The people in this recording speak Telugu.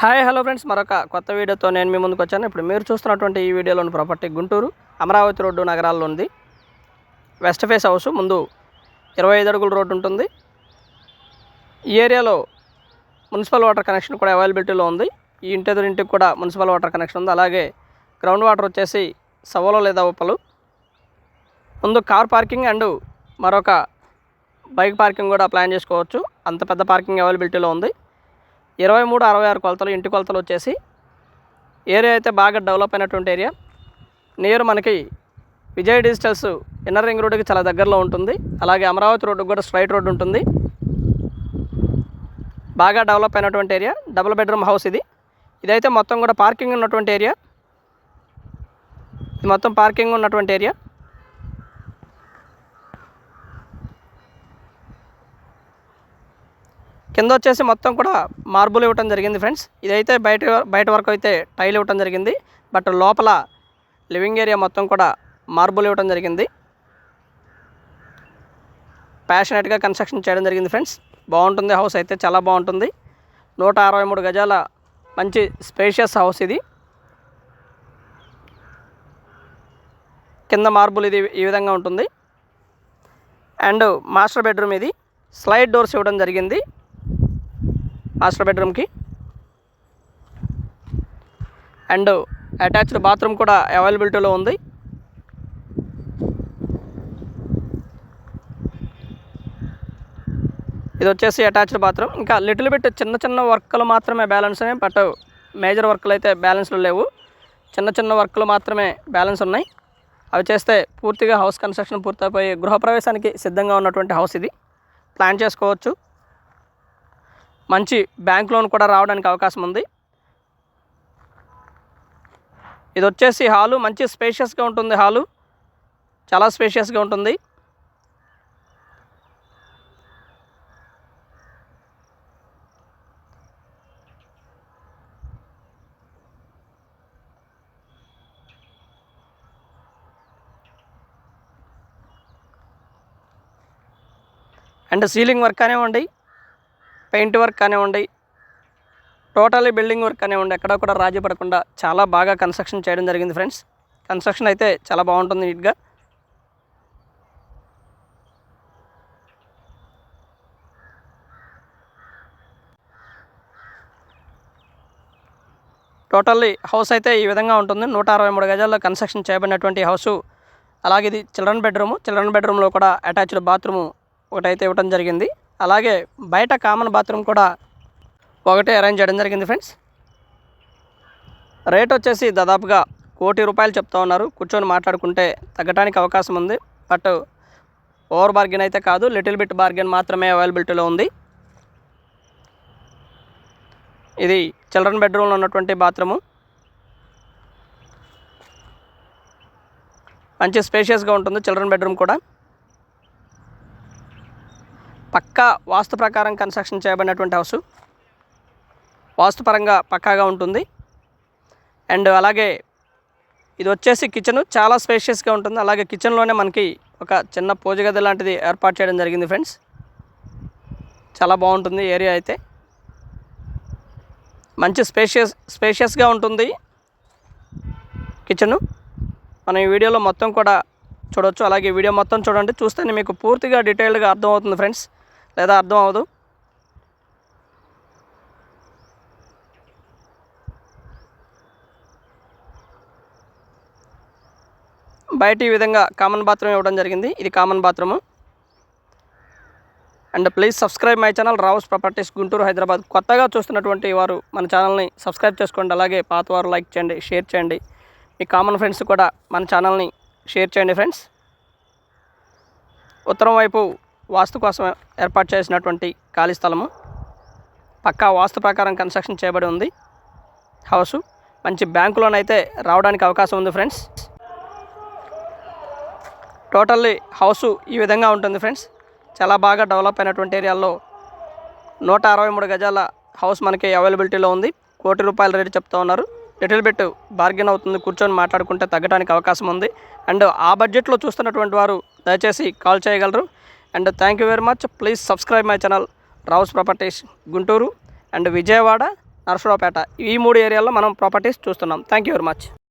హాయ్ హలో ఫ్రెండ్స్, మరొక కొత్త వీడియోతో నేను మీ ముందుకు వచ్చాను. ఇప్పుడు మీరు చూస్తున్నటువంటి ఈ వీడియోలోని ప్రాపర్టీ గుంటూరు అమరావతి రోడ్డు నగరాల్లో ఉంది. వెస్ట్ ఫేస్ హౌస్, ముందు 25 అడుగుల రోడ్డు ఉంటుంది. ఈ ఏరియాలో మున్సిపల్ వాటర్ కనెక్షన్ కూడా అవైలబిలిటీలో ఉంది. ఈ ఇంటి ఎదురింటికి కూడా మున్సిపల్ వాటర్ కనెక్షన్ ఉంది. అలాగే గ్రౌండ్ వాటర్ వచ్చేసి సవలో లేదా ఉప్పలు. ముందు కార్ పార్కింగ్ అండ్ మరొక బైక్ పార్కింగ్ కూడా ప్లాన్ చేసుకోవచ్చు. అంత పెద్ద పార్కింగ్ అవైలబిలిటీలో ఉంది. 23-66 కొలతలు ఇంటి కొలతలు వచ్చేసి. ఏరియా అయితే బాగా డెవలప్ అయినటువంటి ఏరియా. నియర్ మనకి విజయ్ డిజిటల్స్ ఇన్నర్ రింగ్ రోడ్డుకి చాలా దగ్గరలో ఉంటుంది. అలాగే అమరావతి రోడ్డుకి కూడా స్ట్రైట్ రోడ్డు ఉంటుంది. బాగా డెవలప్ అయినటువంటి ఏరియా. డబుల్ బెడ్రూమ్ హౌస్ ఇది. ఇదైతే మొత్తం కూడా పార్కింగ్ ఉన్నటువంటి ఏరియా. ఇది మొత్తం పార్కింగ్ ఉన్నటువంటి ఏరియా. కింద వచ్చేసి మొత్తం కూడా మార్బుల్ ఇవ్వటం జరిగింది ఫ్రెండ్స్. ఇదైతే బయట వరకు అయితే టైల్ ఇవ్వటం జరిగింది. బట్ లోపల లివింగ్ ఏరియా మొత్తం కూడా మార్బుల్ ఇవ్వటం జరిగింది. ప్యాషనెట్గా కన్స్ట్రక్షన్ చేయడం జరిగింది ఫ్రెండ్స్. బాగుంటుంది హౌస్ అయితే, చాలా బాగుంటుంది. 163 గజాల మంచి స్పేషియస్ హౌస్ ఇది. కింద మార్బుల్ ఇది ఈ విధంగా ఉంటుంది. అండ్ మాస్టర్ బెడ్రూమ్ ఇది. స్లైడ్ డోర్స్ ఇవ్వడం జరిగింది మాస్టర్ బెడ్రూమ్కి. అండ్ అటాచ్డ్ బాత్రూమ్ కూడా అవైలబిలిటీలో ఉంది. ఇది వచ్చేసి అటాచ్డ్ బాత్రూమ్. ఇంకా లిటిల్ బిట్ చిన్న వర్క్లు మాత్రమే బ్యాలెన్స్ ఉన్నాయి. బట్ మేజర్ వర్క్లు అయితే బ్యాలెన్స్లో లేవు. చిన్న వర్క్లు మాత్రమే బ్యాలెన్స్ ఉన్నాయి. అవి చేస్తే పూర్తిగా హౌస్ కన్స్ట్రక్షన్ పూర్తయిపోయి గృహప్రవేశానికి సిద్ధంగా ఉన్నటువంటి హౌస్ ఇది. ప్లాన్ చేసుకోవచ్చు. మంచి బ్యాంక్ లోన్ కూడా రావడానికి అవకాశం ఉంది. ఇది వచ్చేసి హాలు. మంచి స్పేషియస్గా ఉంటుంది. హాలు చాలా స్పేషియస్గా ఉంటుంది. అండ్ సీలింగ్ వర్క్ కానివ్వండి, పెయింట్ వర్క్ కానివ్వండి, టోటలీ బిల్డింగ్ వర్క్ కానివ్వండి, ఎక్కడ కూడా రాజీ పడకుండా చాలా బాగా కన్స్ట్రక్షన్ చేయడం జరిగింది ఫ్రెండ్స్. కన్స్ట్రక్షన్ అయితే చాలా బాగుంటుంది నీట్గా. టోటల్లీ హౌస్ అయితే ఈ విధంగా ఉంటుంది. 163 గజాల్లో కన్స్ట్రక్షన్ చేయబడినటువంటి హౌసు. అలాగే ఇది చిల్డ్రన్ బెడ్రూము. చిల్డ్రన్ బెడ్రూమ్లో కూడా అటాచ్డ్ బాత్రూము ఒకటైతే ఇవ్వడం జరిగింది. అలాగే బయట కామన్ బాత్రూమ్ కూడా ఒకటే అరేంజ్ చేయడం జరిగింది ఫ్రెండ్స్. రేట్ వచ్చేసి దాదాపుగా ₹1 కోటి చెప్తా ఉన్నారు. కూర్చొని మాట్లాడుకుంటే తగ్గడానికి అవకాశం ఉంది. బట్ ఓవర్ బార్గెన్ అయితే కాదు, లిటిల్ బిట్ బార్గెన్ మాత్రమే అవైలబిలిటీలో ఉంది. ఇది చిల్డ్రన్ బెడ్రూమ్లో ఉన్నటువంటి బాత్రూము. మంచి స్పేషియస్గా ఉంటుంది చిల్డ్రన్ బెడ్రూమ్ కూడా. పక్కా వాస్తు ప్రకారం కన్స్ట్రక్షన్ చేయబడినటువంటి హౌసు. వాస్తుపరంగా పక్కాగా ఉంటుంది. అండ్ అలాగే ఇది వచ్చేసి కిచెన్ చాలా స్పేషియస్గా ఉంటుంది. అలాగే కిచెన్లోనే మనకి ఒక చిన్న పూజ గది లాంటిది ఏర్పాటు చేయడం జరిగింది ఫ్రెండ్స్. చాలా బాగుంటుంది ఏరియా అయితే. మంచి స్పేషియస్గా ఉంటుంది కిచెను. మనం ఈ వీడియోలో మొత్తం కూడా చూడవచ్చు. అలాగే వీడియో మొత్తం చూడండి. చూస్తేనే మీకు పూర్తిగా డీటెయిల్డ్గా అర్థమవుతుంది ఫ్రెండ్స్, లేదా అర్థం అవ్వదు. బయట ఈ విధంగా కామన్ బాత్రూమ్ ఇవ్వడం జరిగింది. ఇది common bathroom. And please subscribe my channel Rao's properties Guntur, Hyderabad. కొత్తగా చూస్తున్నటువంటి వారు మన ఛానల్ని సబ్స్క్రైబ్ చేసుకోండి. అలాగే పాత వారు లైక్ చేయండి, షేర్ చేయండి. మీ కామన్ ఫ్రెండ్స్ కూడా మన ఛానల్ని షేర్ చేయండి ఫ్రెండ్స్. ఉత్తరం వైపు వాస్తు కోసం ఏర్పాటు చేసినటువంటి ఖాళీ స్థలము. పక్కా వాస్తు ప్రకారం కన్స్ట్రక్షన్ చేయబడి ఉంది హౌసు. మంచి బ్యాంకు లోన్ అయితే రావడానికి అవకాశం ఉంది ఫ్రెండ్స్. టోటల్లీ హౌసు ఈ విధంగా ఉంటుంది ఫ్రెండ్స్. చాలా బాగా డెవలప్ అయినటువంటి ఏరియాలో 163 గజాల హౌస్ మనకి అవైలబిలిటీలో ఉంది. ₹1 కోటి రేటు చెప్తా ఉన్నారు. లిటిల్ బిట్ బార్గెన్ అవుతుంది. కూర్చొని మాట్లాడుకుంటే తగ్గడానికి అవకాశం ఉంది. అండ్ ఆ బడ్జెట్లో చూస్తున్నటువంటి వారు దయచేసి కాల్ చేయగలరు. And thank you very much. Please subscribe my channel Rao's properties Guntur and Vijayawada Narasaraopet ఈ 3 ఏరియాల్లో మనం ప్రాపర్టీస్ చూస్తున్నాం. Thank you very much.